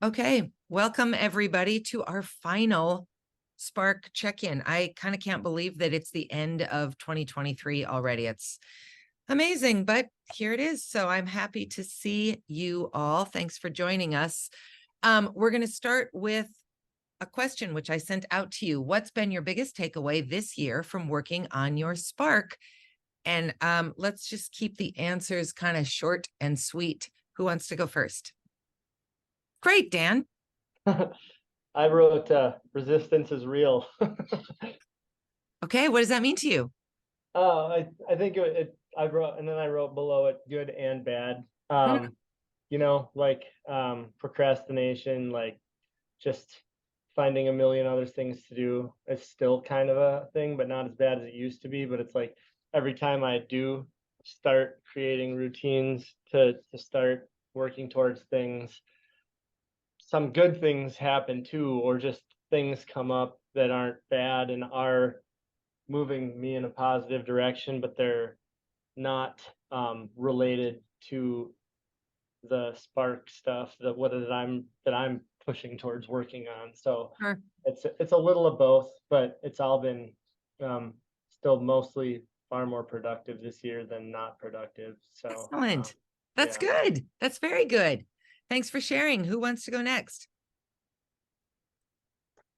Okay, welcome everybody to our final Spark check-in. I kind of can't believe that it's the end of 2023 already. It's amazing, but here it is. So I'm happy to see you all. Thanks for joining us. We're going to start with a question which I sent out to you. What's been your biggest takeaway this year from working on your Spark? And let's just keep the answers kind of short and sweet. Who wants to go first? Great, Dan. I wrote resistance is real. Okay, what does that mean to you? I think I wrote, and then I wrote below it good and bad. Procrastination, like just finding a million other things to do is still kind of a thing, but not as bad as it used to be. But it's like every time I do start creating routines to start working towards things, some good things happen too, or just things come up that aren't bad and are moving me in a positive direction, but they're not related to the Spark stuff that I'm pushing towards working on. So Sure. it's a little of both, but it's all been still mostly far more productive this year than not productive. So Excellent. That's yeah. good. That's very good. Thanks for sharing. Who wants to go next?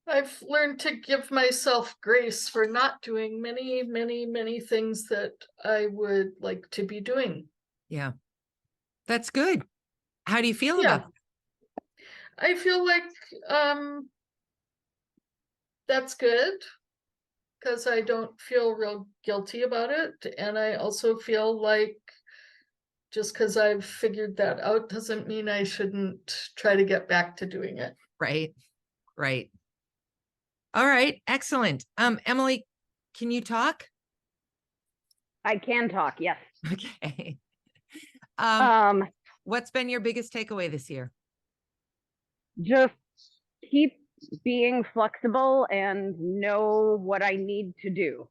I've learned to give myself grace for not doing many, many, many things that I would like to be doing. Yeah, that's good. How do you feel Yeah. about it? I feel like that's good because I don't feel real guilty about it. And I also feel like just because I've figured that out doesn't mean I shouldn't try to get back to doing it. Right, right. All right, excellent. Emily, can you talk? I can talk, yes. Okay. Um, What's been your biggest takeaway this year? just keep being flexible and know what I need to do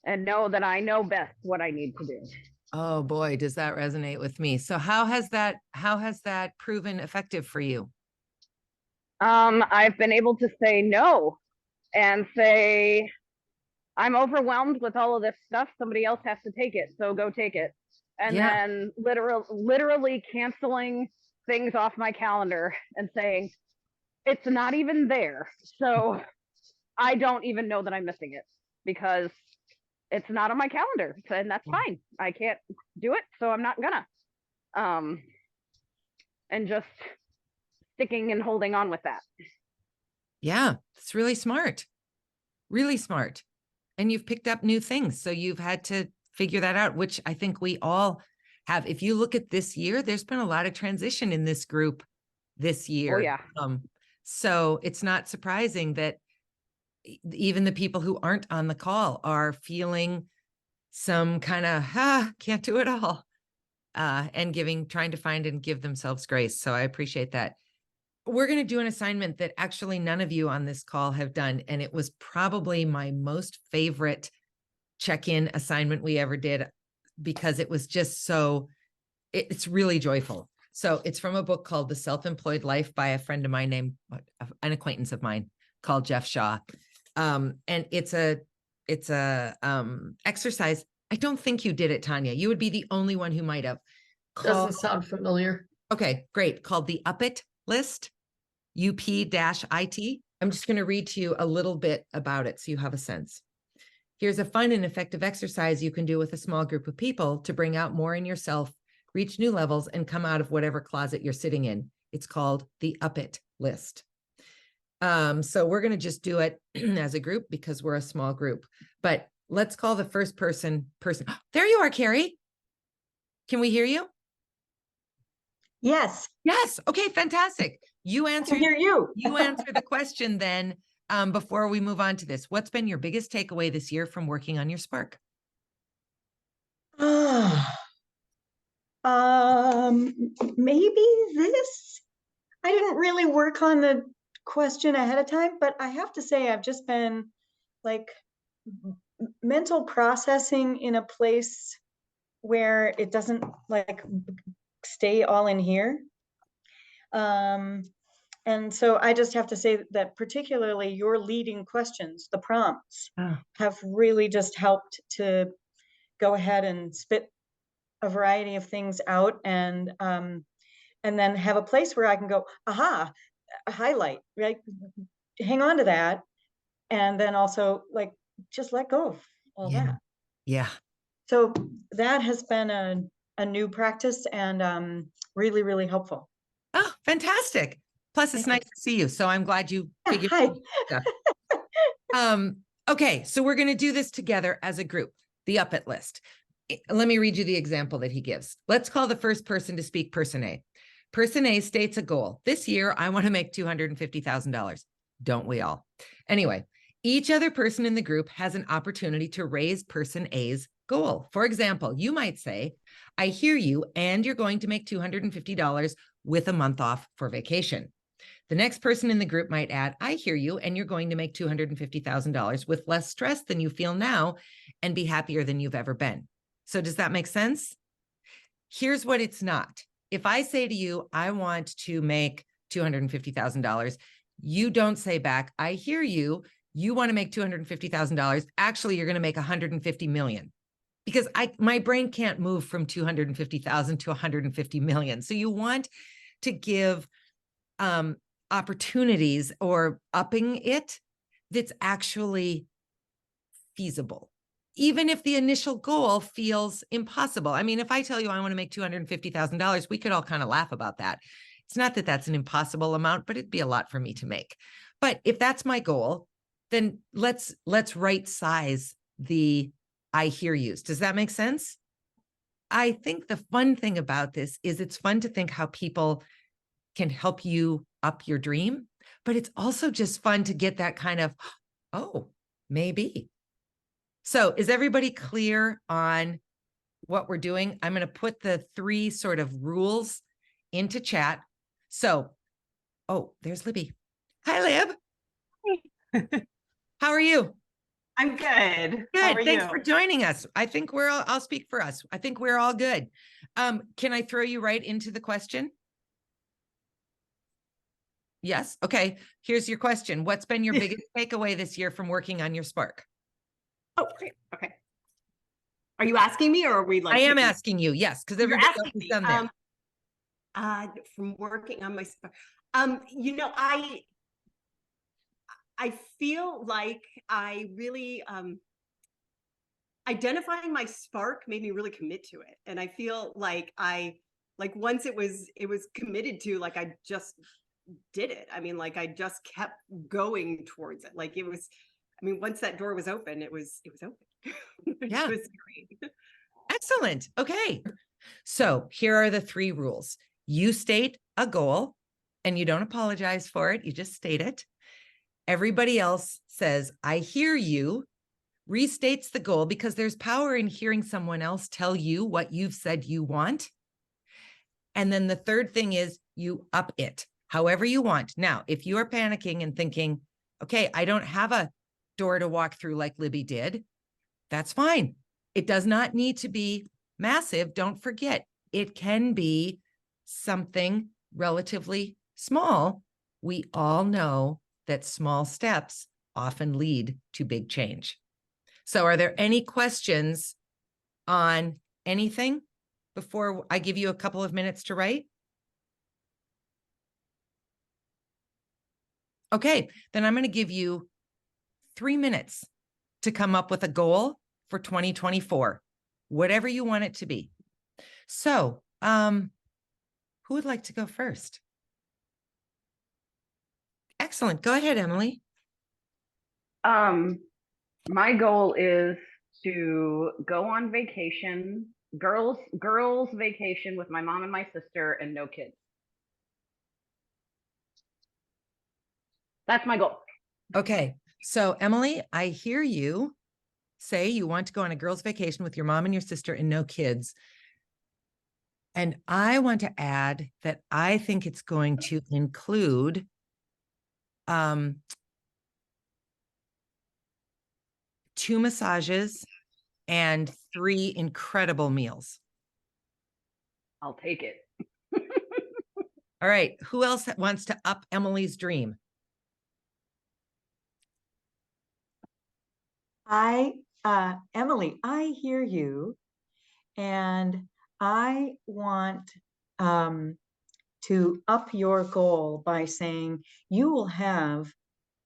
and know that I know best what I need to do. Oh boy, does that resonate with me. So how has that proven effective for you? I've been able to say no and say, I'm overwhelmed with all of this stuff. Somebody else has to take it, so go take it. And Yeah. then literally canceling things off my calendar and saying, it's not even there. So I don't even know that I'm missing it because it's not on my calendar, and that's fine. I can't do it, so I'm not gonna. And just sticking and holding on with that. Yeah, it's really smart. Really smart. And you've picked up new things. So you've had to figure that out, which I think we all have. If you look at this year, there's been a lot of transition in this group this year. Oh, yeah. So it's not surprising that even the people who aren't on the call are feeling some kind of, can't do it all. And trying to find and give themselves grace. So I appreciate that. We're going to do an assignment that actually none of you on this call have done. And it was probably my most favorite check-in assignment we ever did because it was just it's really joyful. So it's from a book called The Self-Employed Life by a friend of mine named, an acquaintance of mine called Jeff Shaw. And it's a exercise. I don't think you did it, Tanya. You would be the only one who might have. Doesn't sound familiar. Okay, great. Called the UP-IT list, UP-IT. I'm just going to read to you a little bit about it so you have a sense. Here's a fun and effective exercise you can do with a small group of people to bring out more in yourself, reach new levels, and come out of whatever closet you're sitting in. It's called the UP-IT list. So we're going to just do it as a group because we're a small group. But let's call the first person. There you are, Carrie. Can we hear you? Yes. Yes. Okay, fantastic. You answer. I hear you. You answer the question then before we move on to this. What's been your biggest takeaway this year from working on your Spark? Maybe this. I didn't really work on the question ahead of time, but I have to say I've just been like mental processing in a place where it doesn't like stay all in here. And so I just have to say that particularly your leading questions, the prompts, Oh. have really just helped to go ahead and spit a variety of things out, and then have a place where I can go, aha, a highlight, right? Hang on to that. And then also like just let go of all Yeah. that. Yeah. So that has been a new practice, and really, really helpful. Oh, fantastic. Plus, it's Thank you. nice to see you. So I'm glad you Yeah, figured hi. out stuff. Okay, so we're going to do this together as a group, the up-it list. Let me read you the example that he gives. Let's call the first person to speak person A. Person A states a goal. This year, I want to make $250,000. Don't we all? Anyway, each other person in the group has an opportunity to raise person A's goal. For example, you might say, I hear you, and you're going to make $250 with a month off for vacation. The next person in the group might add, I hear you, and you're going to make $250,000 with less stress than you feel now and be happier than you've ever been. So does that make sense? Here's what it's not. If I say to you, I want to make $250,000, you don't say back, I hear you, you want to make $250,000. Actually, you're going to make 150 million. Because my brain can't move from 250,000 to 150 million. So you want to give opportunities or upping it that's actually feasible, even if the initial goal feels impossible. I mean, if I tell you I want to make $250,000, we could all kind of laugh about that. It's not that that's an impossible amount, but it'd be a lot for me to make. But if that's my goal, then let's right size the I hear yous. Does that make sense? I think the fun thing about this is it's fun to think how people can help you up your dream, but it's also just fun to get that kind of, oh, maybe. So is everybody clear on what we're doing? I'm going to put the 3 sort of rules into chat. So, oh, there's Libby. Hi, Lib. How are you? I'm good. Good. How are Thanks you? for joining us. I think I'll speak for us. I think we're all good. Can I throw you right into the question? Yes. Okay. Here's your question. What's been your biggest takeaway this year from working on your Spark? Oh, great. Okay. Are you asking me, or are we like? I am picking- asking you. Yes, because You're everybody else asking has me. done that. From working on my Spark, you know, I feel like I really identifying my spark made me really commit to it, and I feel like once it was committed to, like I just did it. I mean, like I just kept going towards it. Like it was, I mean, once that door was open, it was open. Yeah. It was great. Excellent. Okay. So here are the 3 rules. You state a goal and you don't apologize for it. You just state it. Everybody else says, I hear you, restates the goal, because there's power in hearing someone else tell you what you've said you want. And then the third thing is you up it however you want. Now, if you are panicking and thinking, okay, I don't have a door to walk through like Libby did, that's fine. It does not need to be massive. Don't forget, it can be something relatively small. We all know that small steps often lead to big change. So are there any questions on anything before I give you a couple of minutes to write? Okay, then I'm going to give you 3 minutes to come up with a goal for 2024, whatever you want it to be. So, who would like to go first? Excellent. Go ahead, Emily. My goal is to go on vacation, girls vacation with my mom and my sister, and no kids. That's my goal. Okay. So, Emily, I hear you say you want to go on a girls' vacation with your mom and your sister and no kids. And I want to add that I think it's going to include 2 massages and 3 incredible meals. I'll take it. All right. Who else wants to up Emily's dream? Emily, I hear you. And I want to up your goal by saying you will have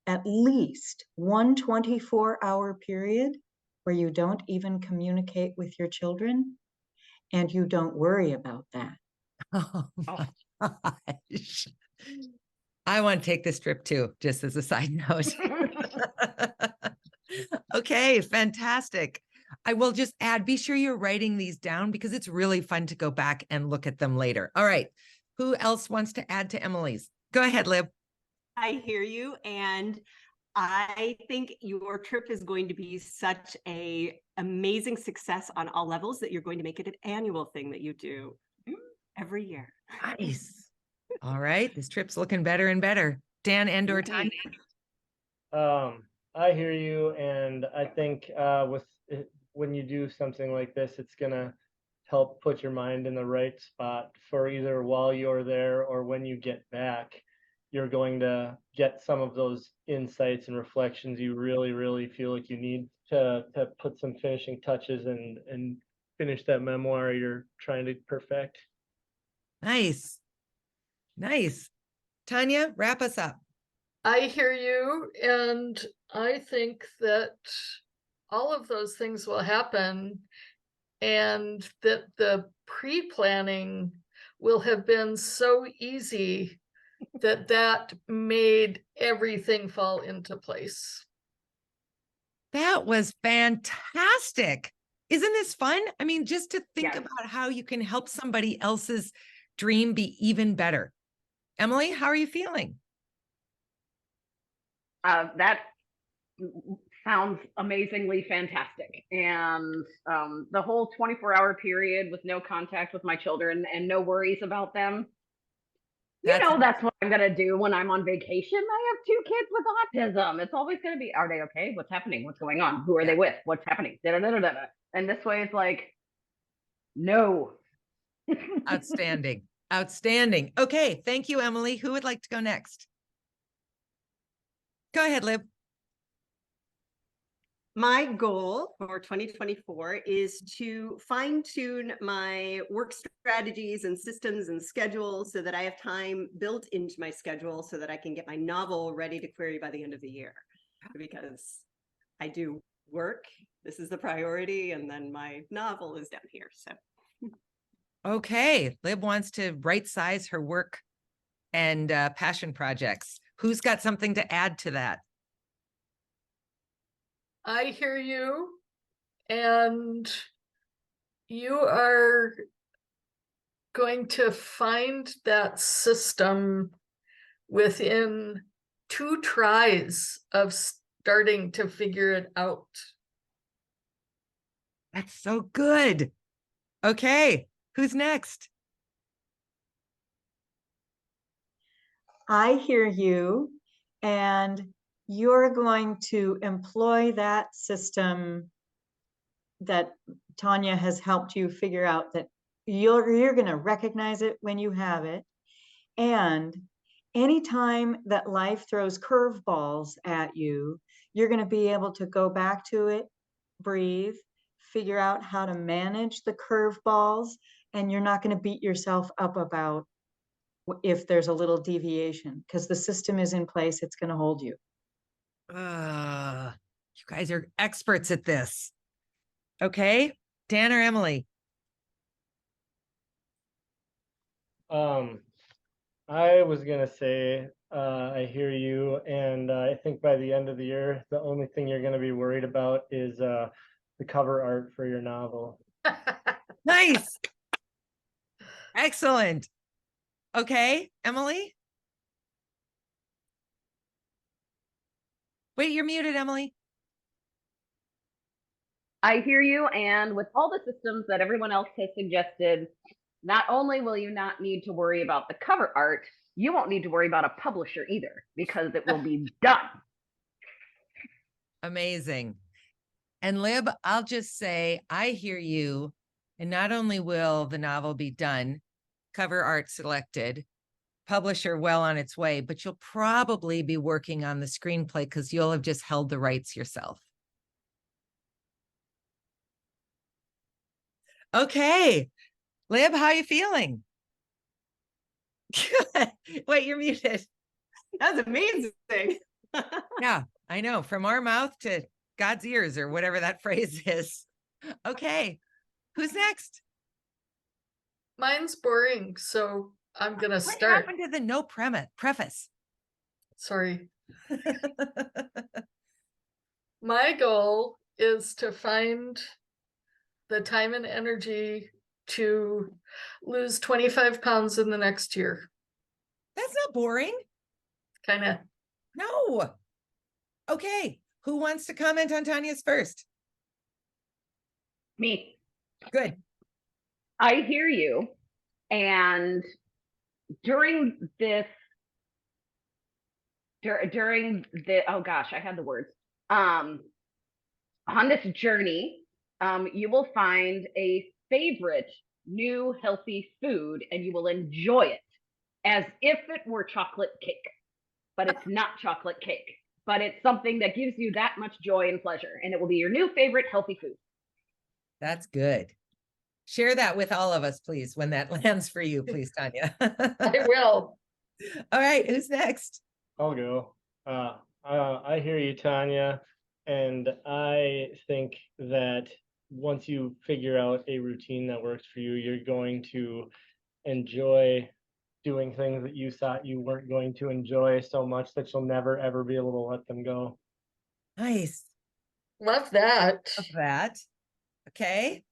at least one 24-hour period where you don't even communicate with your children, and you don't worry about that. Oh my gosh. I want to take this trip too, just as a side note. Okay, fantastic. I will just add, be sure you're writing these down because it's really fun to go back and look at them later. All right. Who else wants to add to Emily's? Go ahead, Lib. I hear you. And I think your trip is going to be such a amazing success on all levels that you're going to make it an annual thing that you do every year. Nice. All right. This trip's looking better and better. Dan and or Tanya. I hear you, and I think when you do something like this, it's gonna help put your mind in the right spot for either while you're there or when you get back. You're going to get some of those insights and reflections you really, really feel like you need to put some finishing touches and finish that memoir you're trying to perfect. Nice. Nice. Tanya, wrap us up. I hear you, and I think that all of those things will happen, and that the pre-planning will have been so easy that made everything fall into place. That was fantastic. Isn't this fun? I mean, just to think Yes. about how you can help somebody else's dream be even better. Emily, how are you feeling? That sounds amazingly fantastic. And the whole 24-hour period with no contact with my children and no worries about them. That's what I'm going to do when I'm on vacation. I have 2 kids with autism. It's always going to be, are they okay? What's happening? What's going on? Who are they with? What's happening? Da-da-da-da-da. And this way it's like, no. Outstanding. Outstanding. Okay. Thank you, Emily. Who would like to go next? Go ahead, Lib. My goal for 2024 is to fine tune my work strategies and systems and schedules so that I have time built into my schedule so that I can get my novel ready to query by the end of the year. Because I do work, this is the priority, and then my novel is down here. So, Okay. Lib wants to right size her work and passion projects. Who's got something to add to that? I hear you, and you are going to find that system within 2 tries of starting to figure it out. That's so good. Okay. Who's next? I hear you, and you're going to employ that system that Tanya has helped you figure out, that you're going to recognize it when you have it. And anytime that life throws curveballs at you, you're going to be able to go back to it, breathe, figure out how to manage the curveballs, and you're not going to beat yourself up about if there's a little deviation, because the system is in place. It's going to hold you. You guys are experts at this. Okay. Dan or Emily? I was gonna say, I hear you, and I think by the end of the year, the only thing you're gonna be worried about is the cover art for your novel. Nice. Excellent. Okay, Emily? Wait, you're muted, Emily. I hear you. And with all the systems that everyone else has suggested, not only will you not need to worry about the cover art, you won't need to worry about a publisher either, because it will be done. Amazing. And Lib, I'll just say, I hear you. And not only will the novel be done, cover art selected, publisher well on its way, but you'll probably be working on the screenplay because you'll have just held the rights yourself. Okay, Lib, how are you feeling? Wait, you're muted. That was amazing. Yeah, I know. From our mouth to God's ears, or whatever that phrase is. Okay, who's next? Mine's boring, so I'm gonna What start. happened to the no preface? Sorry. My goal is to find the time and energy to lose 25 pounds in the next year. That's not boring. Kind of. No. Okay, who wants to comment on Tanya's first? Me. Good. I hear you. And during this, during the, oh gosh, I had the words. On this journey, you will find a favorite new healthy food and you will enjoy it as if it were chocolate cake. But it's not chocolate cake, but it's something that gives you that much joy and pleasure. And it will be your new favorite healthy food. That's good. Share that with all of us, please, when that lands for you, please, Tanya. I will. All right, who's next? I'll go. I hear you, Tanya, and I think that once you figure out a routine that works for you, you're going to enjoy doing things that you thought you weren't going to enjoy so much that you'll never ever be able to let them go. Nice. Love that. Love that. Okay.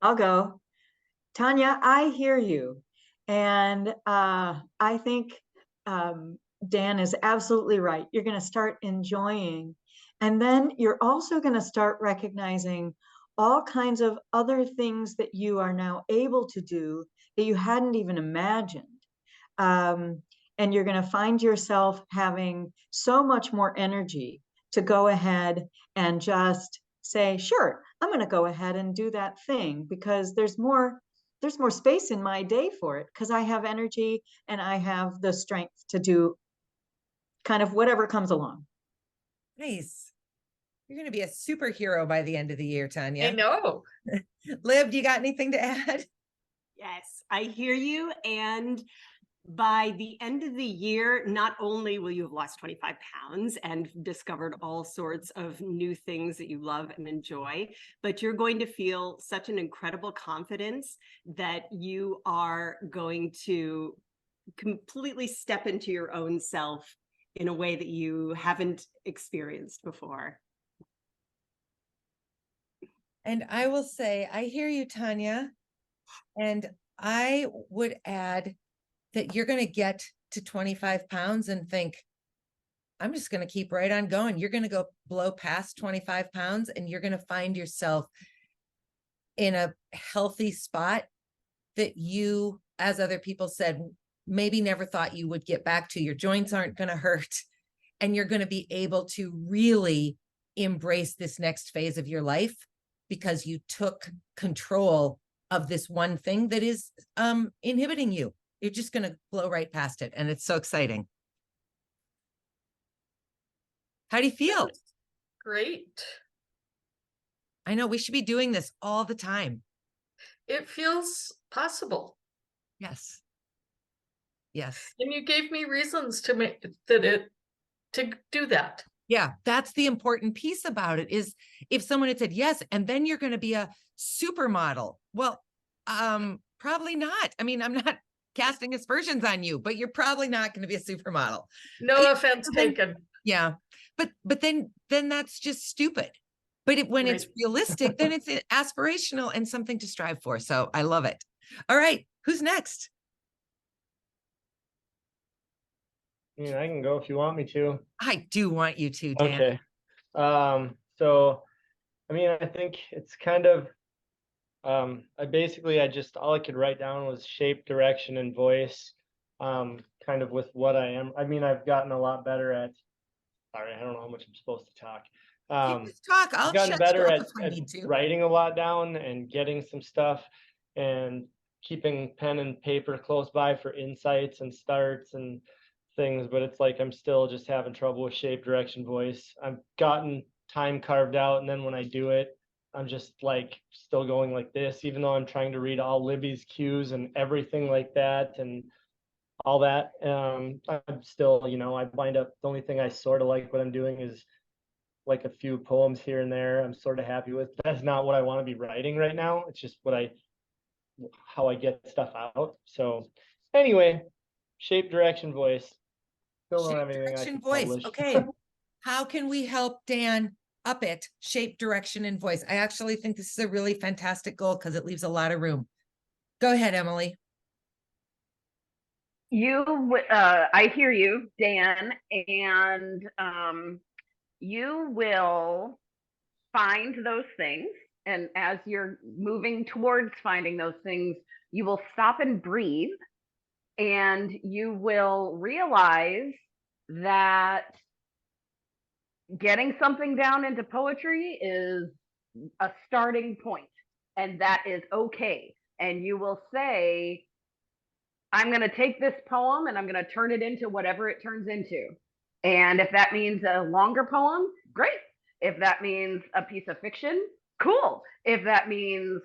I'll go. Tanya, I hear you. And I think Dan is absolutely right. You're going to start enjoying. And then you're also going to start recognizing all kinds of other things that you are now able to do that you hadn't even imagined. And you're going to find yourself having so much more energy to go ahead and just say, sure, I'm going to go ahead and do that thing because there's more space in my day for it because I have energy and I have the strength to do kind of whatever comes along. Nice. You're going to be a superhero by the end of the year, Tanya. I know. Liv, do you got anything to add? Yes, I hear you. And by the end of the year, not only will you have lost 25 pounds and discovered all sorts of new things that you love and enjoy, but you're going to feel such an incredible confidence that you are going to completely step into your own self in a way that you haven't experienced before. And I will say, I hear you, Tanya. And I would add that you're going to get to 25 pounds and think, I'm just going to keep right on going. You're going to go blow past 25 pounds and you're going to find yourself in a healthy spot that you, as other people said, maybe never thought you would get back to. Your joints aren't going to hurt. And you're going to be able to really embrace this next phase of your life because you took control of this one thing that is inhibiting you. You're just going to blow right past it. And it's so exciting. How do you feel? Great. I know we should be doing this all the time. It feels possible. Yes. Yes. And you gave me reasons to make to do that. Yeah, that's the important piece about it is if someone had said yes, and then you're going to be a supermodel. Well, probably not. I mean, I'm not casting aspersions on you, but you're probably not going to be a supermodel. No offense taken. Yeah, but then that's just stupid. But when it's realistic, then it's aspirational and something to strive for. So I love it. All right, who's next? Yeah, I can go if you want me to. I do want you to, Dan. Okay. So, I mean, I think it's kind of, I just, all I could write down was shape, direction, and voice, kind of with what I am. I mean, I've gotten a lot better at, sorry, I don't know how much I'm supposed to talk. You just talk. I'll I've gotten shut better you up at if I need to. writing a lot down and getting some stuff and keeping pen and paper close by for insights and starts and things, but it's like I'm still just having trouble with shape, direction, voice. I've gotten time carved out, and then when I do it, I'm just like still going like this, even though I'm trying to read all Libby's cues and everything like that and all that. I'm still, you know, I wind up, the only thing I sort of like what I'm doing is like a few poems here and there I'm sort of happy with. That's not what I want to be writing right now. It's just how I get stuff out. So anyway, shape, direction, voice. Still don't Shape, have anything I direction, can voice. publish. Okay. How can we help Dan up it? Shape, direction, and voice. I actually think this is a really fantastic goal because it leaves a lot of room. Go ahead, Emily. I hear you, Dan, and you will find those things. And as you're moving towards finding those things, you will stop and breathe, and you will realize that getting something down into poetry is a starting point, and that is okay. And you will say, I'm going to take this poem and I'm going to turn it into whatever it turns into. And if that means a longer poem, great. If that means a piece of fiction, cool. If that means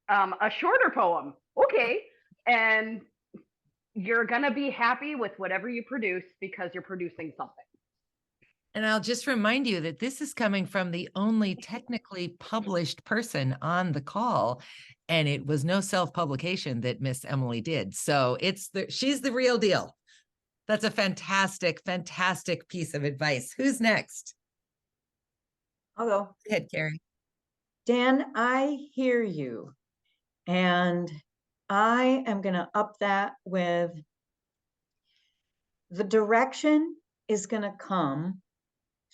a shorter poem, okay. And you're going to be happy with whatever you produce because you're producing something. And I'll just remind you that this is coming from the only technically published person on the call. And it was no self-publication that Miss Emily did. So she's the real deal. That's a fantastic, fantastic piece of advice. Who's next? I'll go. Go ahead, Carrie. Dan, I hear you. And I am going to up that with the direction is going to come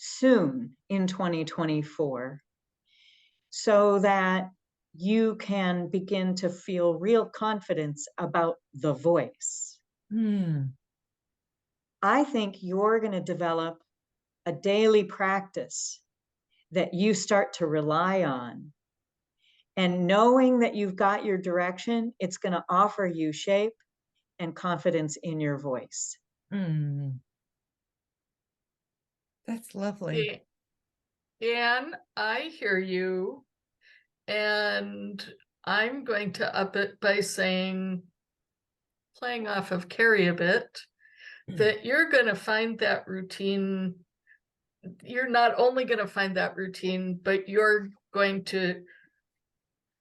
soon in 2024 so that you can begin to feel real confidence about the voice. I think you're going to develop a daily practice that you start to rely on. And knowing that you've got your direction, it's going to offer you shape and confidence in your voice. That's lovely. Dan, I hear you. And I'm going to up it by saying, playing off of Carrie a bit, that you're going to find that routine. You're not only going to find that routine, but you're going to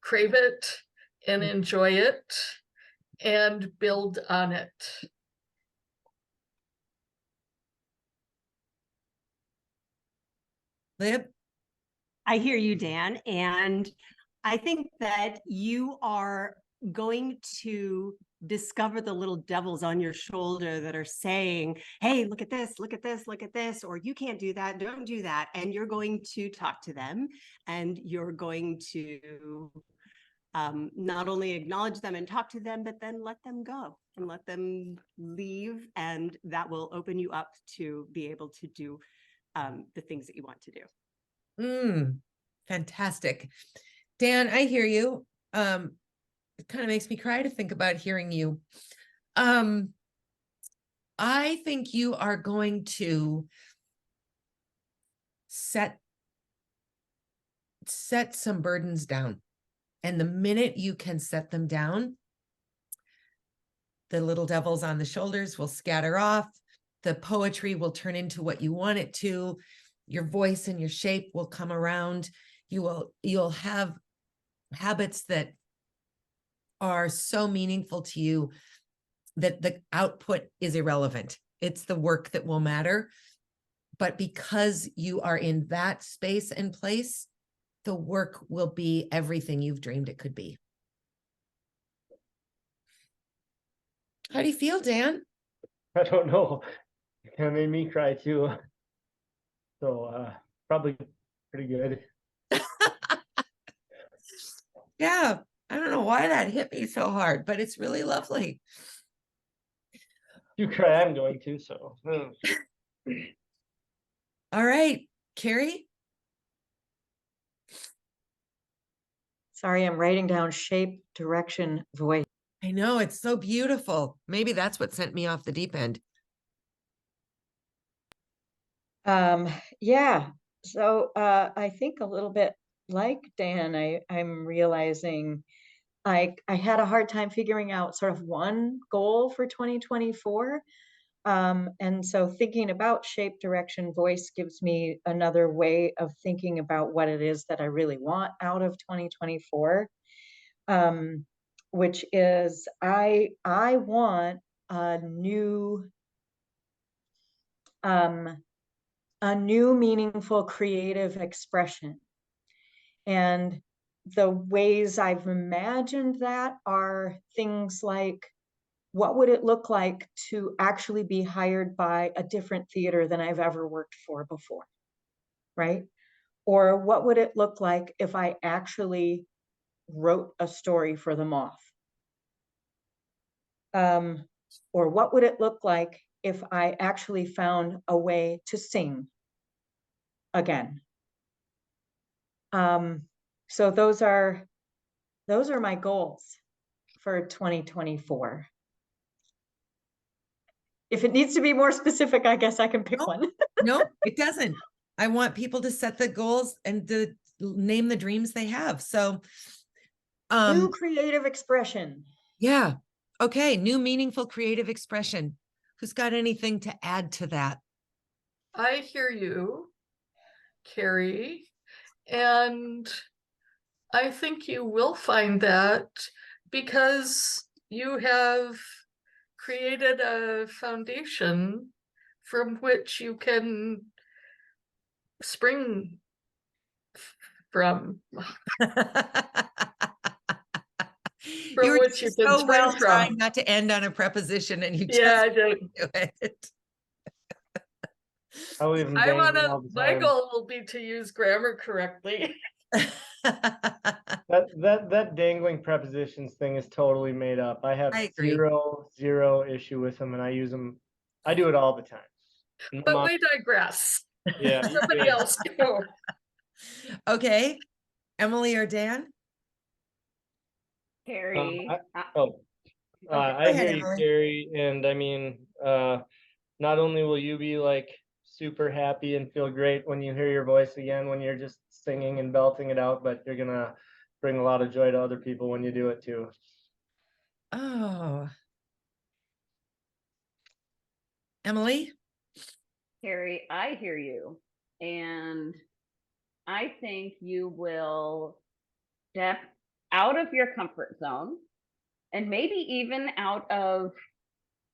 crave it and enjoy it and build on it. Lib? I hear you, Dan. And I think that you are going to discover the little devils on your shoulder that are saying, hey, look at this, look at this, look at this, or you can't do that, don't do that. And you're going to talk to them, and you're going to not only acknowledge them and talk to them, but then let them go and let them leave. And that will open you up to be able to do the things that you want to do. Fantastic. Dan, I hear you. It kind of makes me cry to think about hearing you. I think you are going to set some burdens down. And the minute you can set them down, the little devils on the shoulders will scatter off. The poetry will turn into what you want it to. Your voice and your shape will come around. You'll have habits that are so meaningful to you that the output is irrelevant. It's the work that will matter. But because you are in that space and place, the work will be everything you've dreamed it could be. How do you feel, Dan? I don't know. It kind of made me cry too. So probably pretty good. Yeah, I don't know why that hit me so hard, but it's really lovely. You cry, I'm going to, so. All right, Carrie? Sorry, I'm writing down shape, direction, voice. I know, it's so beautiful. Maybe that's what sent me off the deep end. Yeah, so I think a little bit like Dan, I'm realizing I had a hard time figuring out sort of one goal for 2024. And so thinking about shape, direction, voice gives me another way of thinking about what it is that I really want out of 2024. Which is I want a new meaningful creative expression. And the ways I've imagined that are things like, what would it look like to actually be hired by a different theater than I've ever worked for before, right? Or what would it look like if I actually wrote a story for the Moth? Or what would it look like if I actually found a way to sing again? So those are my goals for 2024. If it needs to be more specific, I guess I can pick Nope. one. No, it doesn't. I want people to set the goals and to name the dreams they have. So, New creative expression. yeah. Okay. New meaningful creative expression. Who's got anything to add to that? I hear you, Carrie, and I think you will find that because you have created a foundation from which you can spring from. You were which you just can so spring well from. trying not to end on a preposition, and you Yeah, just I did. do it. I leave them I dangling wanna, all the my time. goal will be to use grammar correctly. That dangling prepositions thing is totally made up. I have I agree. zero issue with them, and I use them. I do it all the time. No But mom- we digress. yeah, you Somebody did. else go. Okay, Emily or Dan? Carrie, I Go ahead, hear you, Emily. Carrie, and I mean, not only will you be like super happy and feel great when you hear your voice again when you're just singing and belting it out, but you're gonna bring a lot of joy to other people when you do it too. Oh, Emily? Carrie, I hear you. And I think you will step out of your comfort zone and maybe even out of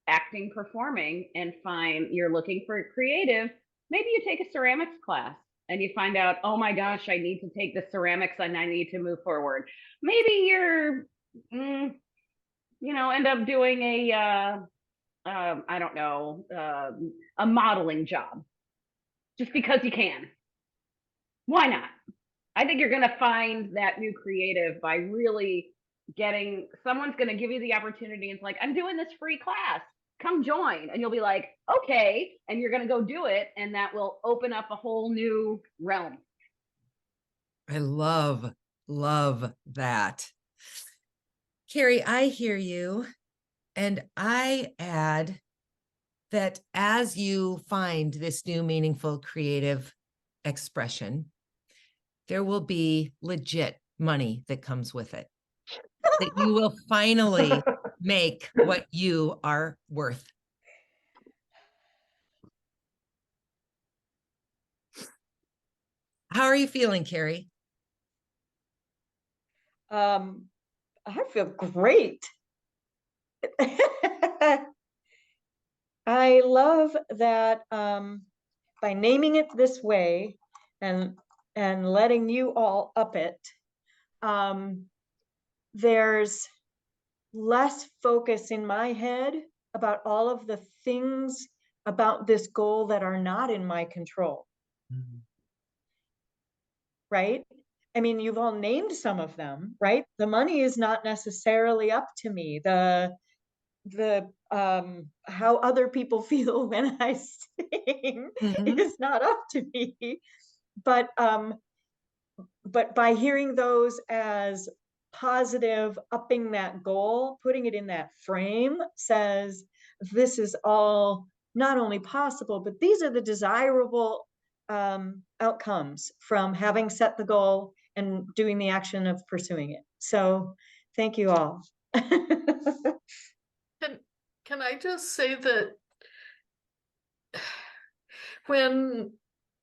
acting, performing, and find you're looking for creative. Maybe you take a ceramics class and you find out, oh my gosh, I need to take the ceramics and I need to move forward. Maybe you're, end up doing I don't know, a modeling job just because you can. Why not? I think you're going to find that new creative by really someone's going to give you the opportunity. And it's like, I'm doing this free class. Come join. And you'll be like, okay. And you're going to go do it. And that will open up a whole new realm. I love that. Carrie, I hear you. And I add that as you find this new meaningful creative expression, there will be legit money that comes with it. That you will finally make what you are worth. How are you feeling, Carrie? I feel great. I love that by naming it this way and letting you all up it, there's less focus in my head about all of the things about this goal that are not in my control. Right? I mean, you've all named some of them, right? The money is not necessarily up to me. The how other people feel when I sing is not up to me. But by hearing those as positive, upping that goal, putting it in that frame says, this is all not only possible, but these are the desirable outcomes from having set the goal and doing the action of pursuing it. So thank you all. Can I just say that when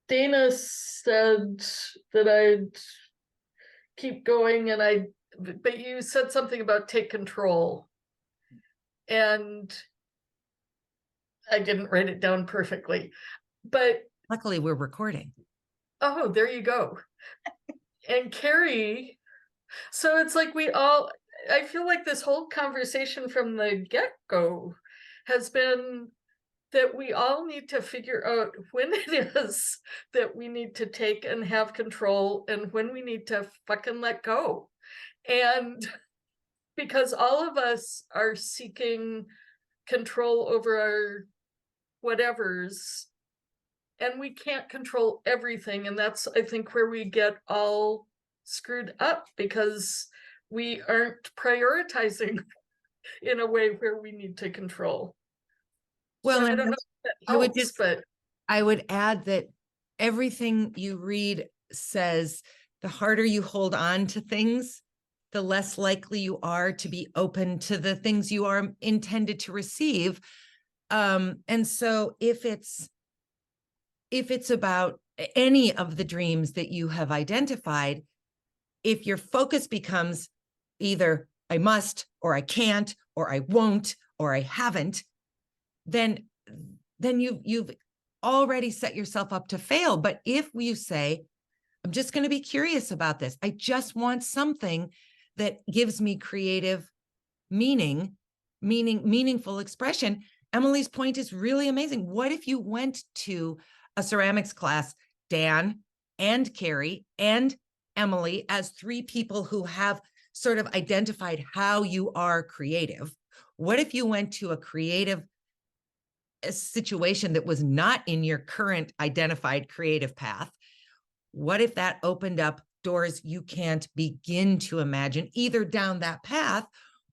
Dana said that I'd keep going but you said something about take control, and I didn't write it down perfectly, but Luckily, we're recording. oh, there you go. And Carrie, so it's like I feel like this whole conversation from the get-go has been that we all need to figure out when it is that we need to take and have control and when we need to fucking let go. And because all of us are seeking control over our whatevers, and we can't control everything. And that's, I think, where we get all screwed up, because we aren't prioritizing in a way where we need to control. Well, So I and don't know if that I would helps, just- but I would add that everything you read says the harder you hold on to things, the less likely you are to be open to the things you are intended to receive. And so if it's about any of the dreams that you have identified, if your focus becomes either I must, or I can't, or I won't, or I haven't, then you've already set yourself up to fail. But if you say, I'm just going to be curious about this, I just want something that gives me creative meaningful expression. Emily's point is really amazing. What if you went to a ceramics class, Dan and Carrie and Emily, as three people who have sort of identified how you are creative? What if you went to a creative situation that was not in your current identified creative path? What if that opened up doors you can't begin to imagine, either down that path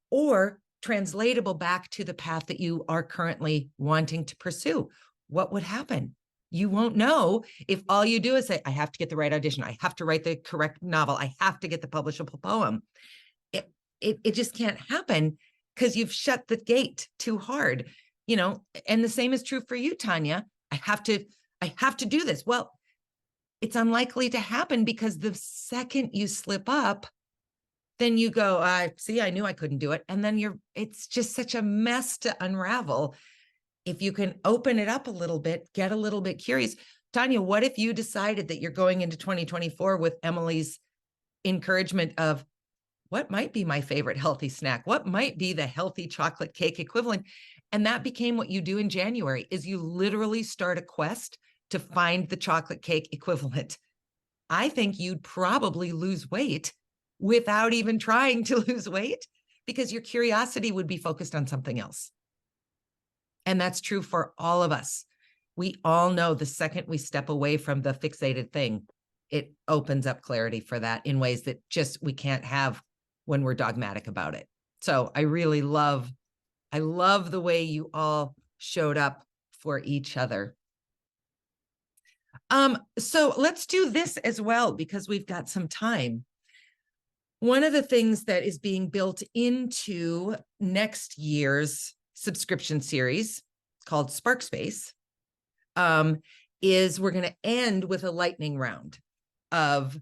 or translatable back to the path that you are currently wanting to pursue? What would happen? You won't know if all you do is say, I have to get the right audition, I have to write the correct novel, I have to get the publishable poem. It just can't happen because you've shut the gate too hard, you know. And the same is true for you, Tanya. I have to do this. Well, it's unlikely to happen, because the second you slip up, then you go, I knew I couldn't do it. And then it's just such a mess to unravel. If you can open it up a little bit, get a little bit curious. Tanya, what if you decided that you're going into 2024 with Emily's encouragement of, what might be my favorite healthy snack? What might be the healthy chocolate cake equivalent? And that became what you do in January, is you literally start a quest to find the chocolate cake equivalent. I think you'd probably lose weight without even trying to lose weight, because your curiosity would be focused on something else. And that's true for all of us. We all know the second we step away from the fixated thing, it opens up clarity for that in ways that just we can't have when we're dogmatic about it. So I love the way you all showed up for each other. So let's do this as well, because we've got some time. One of the things that is being built into next year's subscription series, called Sparkspace, is we're going to end with a lightning round of,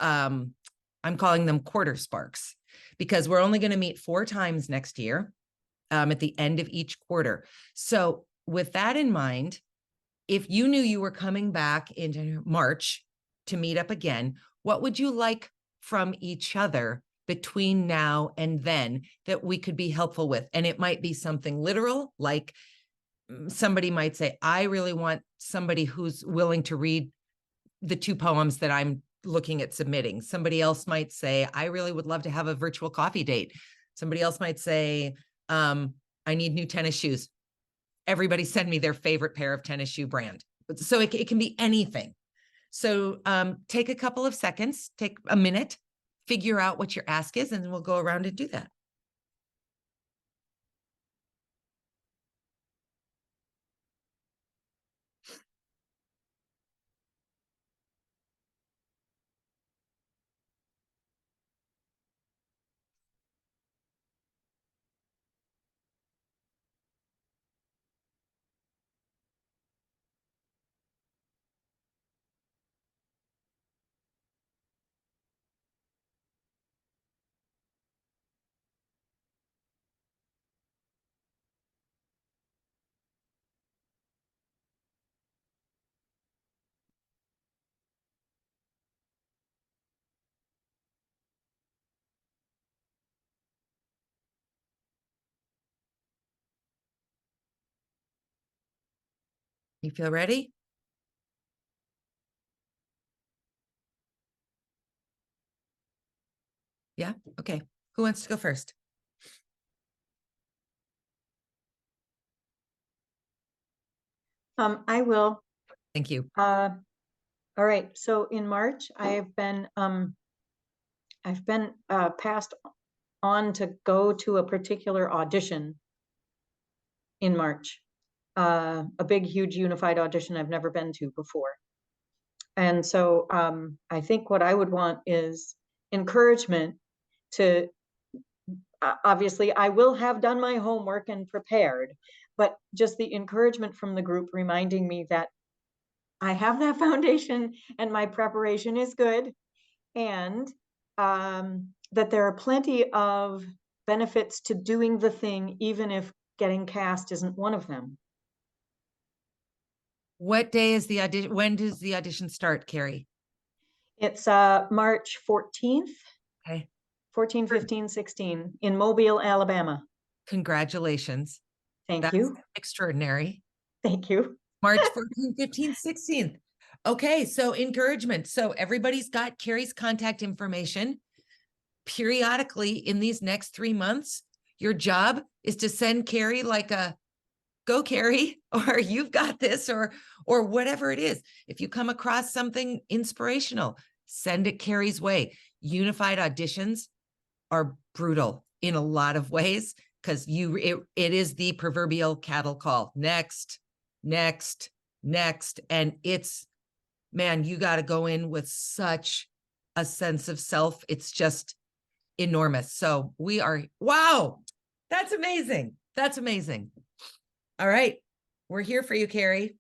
I'm calling them quarter sparks, because we're only going to meet 4 times next year, at the end of each quarter. So with that in mind, if you knew you were coming back into March to meet up again, what would you like from each other between now and then that we could be helpful with? And it might be something literal, like somebody might say, I really want somebody who's willing to read the 2 poems that I'm looking at submitting. Somebody else might say, I really would love to have a virtual coffee date. Somebody else might say, I need new tennis shoes. Everybody send me their favorite pair of tennis shoe brand. So it can be anything. So take a couple of seconds, take a minute, figure out what your ask is, and then we'll go around and do that. You feel ready? Yeah, okay. Who wants to go first? I will. Thank you. All right, so in March, I've been passed on to go to a particular audition in March. A big, huge unified audition I've never been to before. And so I think what I would want is encouragement to, obviously, I will have done my homework and prepared, but just the encouragement from the group reminding me that I have that foundation and my preparation is good, and that there are plenty of benefits to doing the thing, even if getting cast isn't one of them. What day is the audition? When does the audition start, Carrie? It's March 14th, Okay, 14, 15, 16 in Mobile, Alabama. congratulations. Thank That's you. extraordinary. Thank you. March 14th, 15th, 16th. Okay, so encouragement. So everybody's got Carrie's contact information. Periodically in these next 3 months, your job is to send Carrie like a go Carrie, or you've got this, or whatever it is. If you come across something inspirational, send it Carrie's way. Unified auditions are brutal in a lot of ways because it is the proverbial cattle call. Next, next, next. And it's, man, you got to go in with such a sense of self. It's just enormous. So we are, wow, that's amazing. That's amazing. All right, we're here for you, Carrie.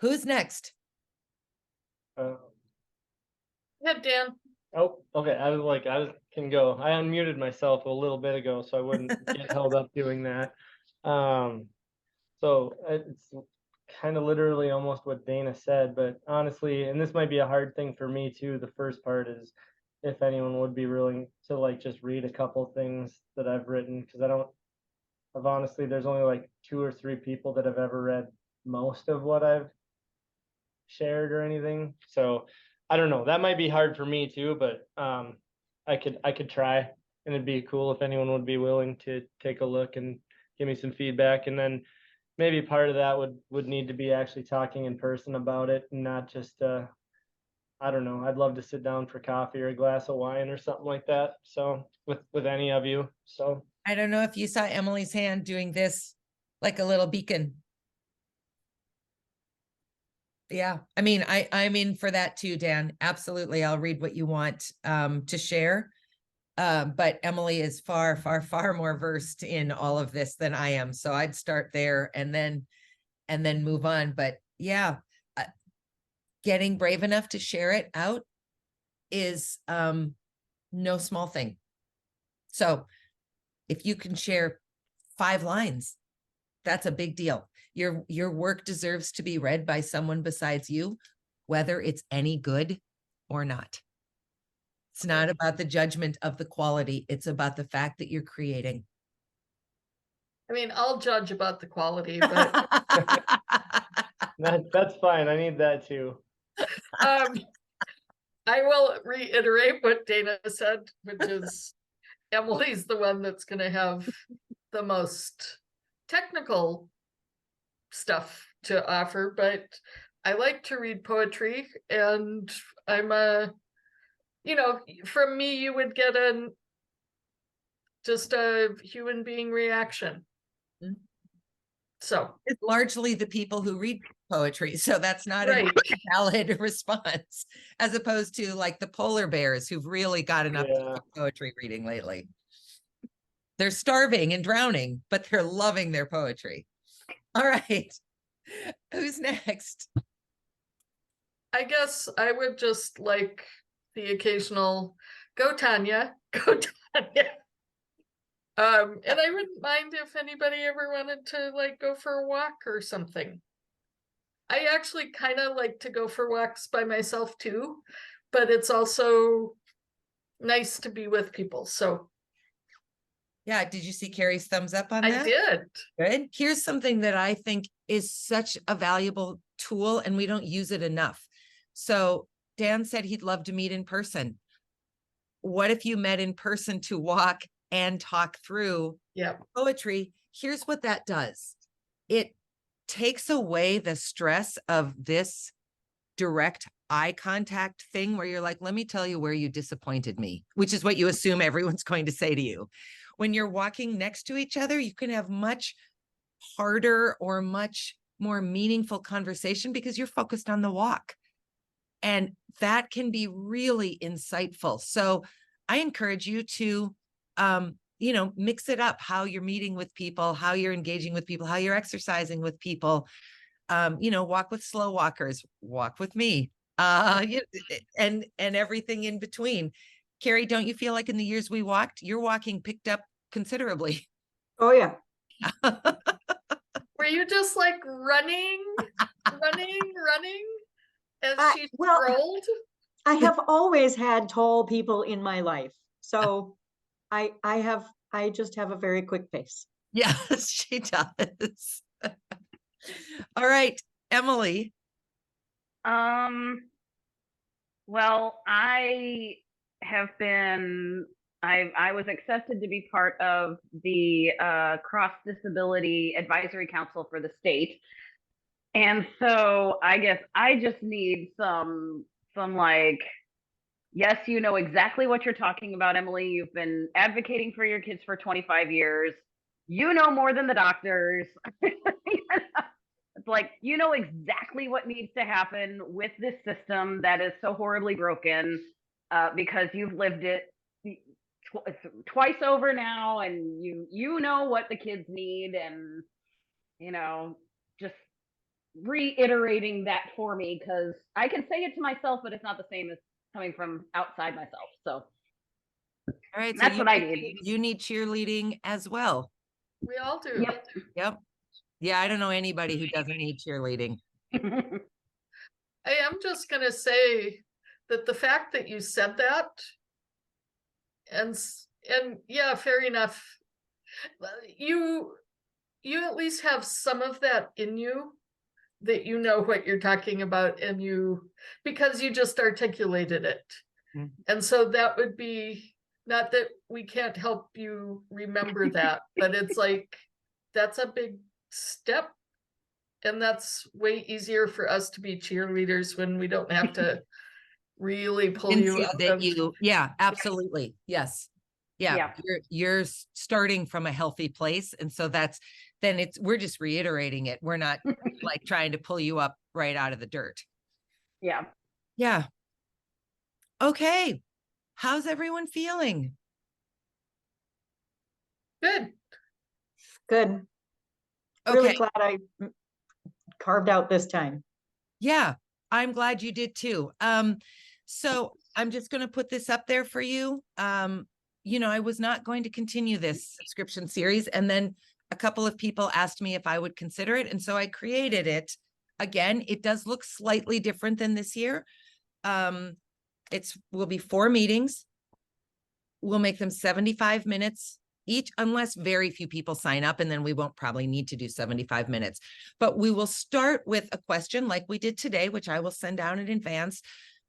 Who's next? Uh, Yeah, Dan. oh, okay. I can go. I unmuted myself a little bit ago, so I wouldn't get held up doing that. So it's kind of literally almost what Dana said, but honestly, and this might be a hard thing for me too. The first part is if anyone would be willing to like just read a couple things that I've written, because I've honestly, there's only like 2 or 3 people that have ever read most of what I've shared or anything. So I don't know. That might be hard for me too, but I could try, and it'd be cool if anyone would be willing to take a look and give me some feedback. And then maybe part of that would need to be actually talking in person about it, and not just I don't know. I'd love to sit down for coffee or a glass of wine or something like that. So with any of you. So I don't know if you saw Emily's hand doing this, like a little beacon. Yeah, I mean, I'm in for that too, Dan. Absolutely. I'll read what you want to share. But Emily is far, far, far more versed in all of this than I am. So I'd start there and then move on. But yeah, getting brave enough to share it out is no small thing. So if you can share 5 lines, that's a big deal. Your work deserves to be read by someone besides you, whether it's any good or not. It's not about the judgment of the quality. It's about the fact that you're creating. I mean, I'll judge about the quality, but that's fine. I need that too. I will reiterate what Dana said, which is Emily's the one that's going to have the most technical stuff to offer, but I like to read poetry, and I'm a you know, from me, you would get just a human being reaction. Mm. So, It's largely the people who read poetry, so that's not right. a valid response, as opposed to like the polar bears who've really gotten up Yeah. to poetry reading lately. They're starving and drowning, but they're loving their poetry. All right, who's next? I guess I would just like the occasional go Tanya, go Tanya. And I wouldn't mind if anybody ever wanted to like go for a walk or something. I actually kind of like to go for walks by myself too, but it's also nice to be with people. So Yeah, did you see Carrie's thumbs up on I that? did. Good. Here's something that I think is such a valuable tool and we don't use it enough. So Dan said he'd love to meet in person. What if you met in person to walk and talk through Yeah. poetry? Here's what that does. It takes away the stress of this direct eye contact thing where you're like, let me tell you where you disappointed me, which is what you assume everyone's going to say to you. When you're walking next to each other, you can have much harder or much more meaningful conversation because you're focused on the walk. And that can be really insightful. So I encourage you to, you know, mix it up, how you're meeting with people, how you're engaging with people, how you're exercising with people. You know, walk with slow walkers, walk with me, and everything in between. Carrie, don't you feel like in the years we walked, your walking picked up considerably? Oh, yeah. Were you just like running, running as she Well, rolled? I have always had tall people in my life. So I just have a very quick pace. Yes, she does. All right, Emily. Well, I was accepted to be part of the Cross Disability Advisory Council for the state. And so I guess I just need some like, yes, you know exactly what you're talking about, Emily. You've been advocating for your kids for 25 years. You know more than the doctors. It's like, you know exactly what needs to happen with this system that is so horribly broken, because you've lived it twice over now, and you know what the kids need, and you know, just reiterating that for me, because I can say it to myself, but it's not the same as coming from outside myself. So All right, so that's what I need. You need cheerleading as well. We all do. Yep. Yep. Yeah, I don't know anybody who doesn't need cheerleading. I am just going to say that the fact that you said that, and yeah, fair enough. You at least have some of that in you, that you know what you're talking about, and because you just articulated it. Mhm. And so that would be, not that we can't help you remember that, but it's like, that's a big step. And that's way easier for us to be cheerleaders when we don't have to really pull you out of. Yeah, absolutely. Yes. Yeah. Yeah. You're starting from a healthy place. And so we're just reiterating it. We're not like trying to pull you up right out of the dirt. Yeah. Yeah. Okay. How's everyone feeling? Good. Good. Okay. Really glad I carved out this time. Yeah, I'm glad you did too. So I'm just going to put this up there for you. You know, I was not going to continue this subscription series, and then a couple of people asked me if I would consider it, and so I created it. Again, it does look slightly different than this year. Will be 4 meetings. We'll make them 75 minutes each, unless very few people sign up, and then we won't probably need to do 75 minutes. But we will start with a question like we did today, which I will send out in advance,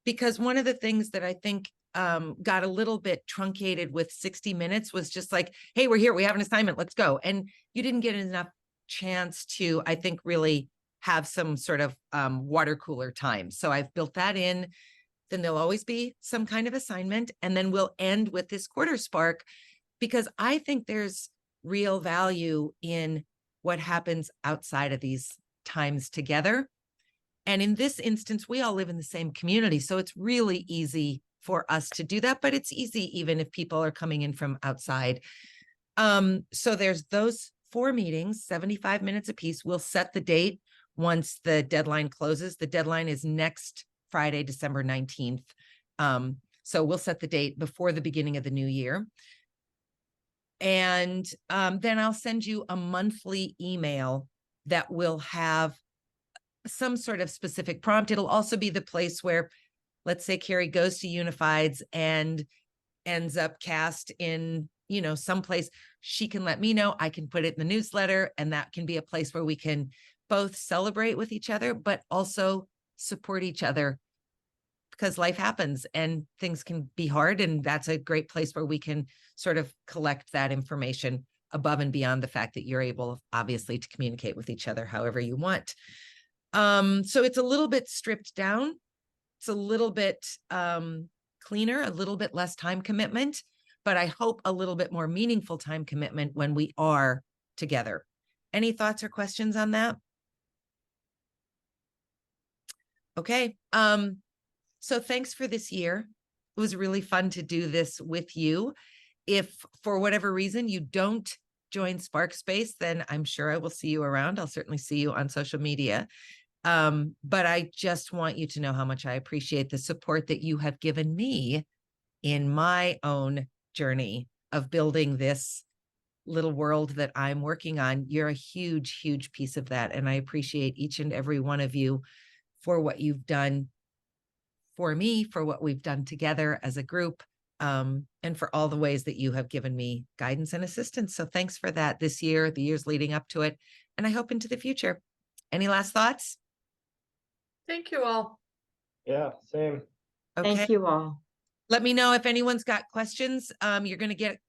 because one of the things that I think got a little bit truncated with 60 minutes was just like, hey, we're here, we have an assignment, let's go. And you didn't get enough chance to, I think, really have some sort of water cooler time. So I've built that in. then there'll always be some kind of assignment. And then we'll end with this quarter spark, because I think there's real value in what happens outside of these times together. And in this instance, we all live in the same community. So it's really easy for us to do that, but it's easy even if people are coming in from outside. So there's those 4 meetings, 75 minutes apiece. We'll set the date once the deadline closes. The deadline is next Friday, December 19th. So we'll set the date before the beginning of the new year. And then I'll send you a monthly email that will have some sort of specific prompt. It'll also be the place where, let's say Carrie goes to Unifieds and ends up cast in, you know, someplace, she can let me know. I can put it in the newsletter, and that can be a place where we can both celebrate with each other, but also support each other, because life happens and things can be hard. And that's a great place where we can sort of collect that information above and beyond the fact that you're able, obviously, to communicate with each other however you want. So it's a little bit stripped down. It's a little bit cleaner, a little bit less time commitment, but I hope a little bit more meaningful time commitment when we are together. Any thoughts or questions on that? Okay. So thanks for this year. It was really fun to do this with you. If for whatever reason you don't join Sparkspace, then I'm sure I will see you around. I'll certainly see you on social media. But I just want you to know how much I appreciate the support that you have given me in my own journey of building this little world that I'm working on. You're a huge, huge piece of that. And I appreciate each and every one of you for what you've done for me, for what we've done together as a group, and for all the ways that you have given me guidance and assistance. So thanks for that this year, the years leading up to it, and I hope into the future. Any last thoughts? Thank you all. Yeah, same. Okay. Thank you all. Let me know if anyone's got questions. You're going to get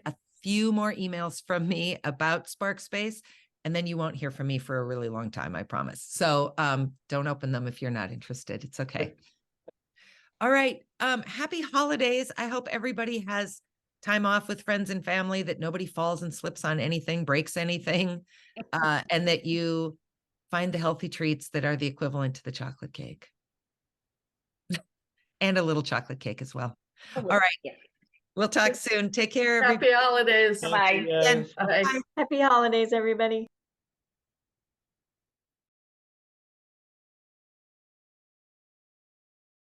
a few more emails from me about Sparkspace, and then you won't hear from me for a really long time, I promise. So don't open them if you're not interested. It's okay. All right. Happy holidays. I hope everybody has time off with friends and family, that nobody falls and slips on anything, breaks anything, and that you find the healthy treats that are the equivalent to the chocolate cake. And a little chocolate cake as well. All right. We'll talk soon. Take care, everybody. Happy holidays. Thank you, Bye. guys. Bye. Happy holidays, everybody.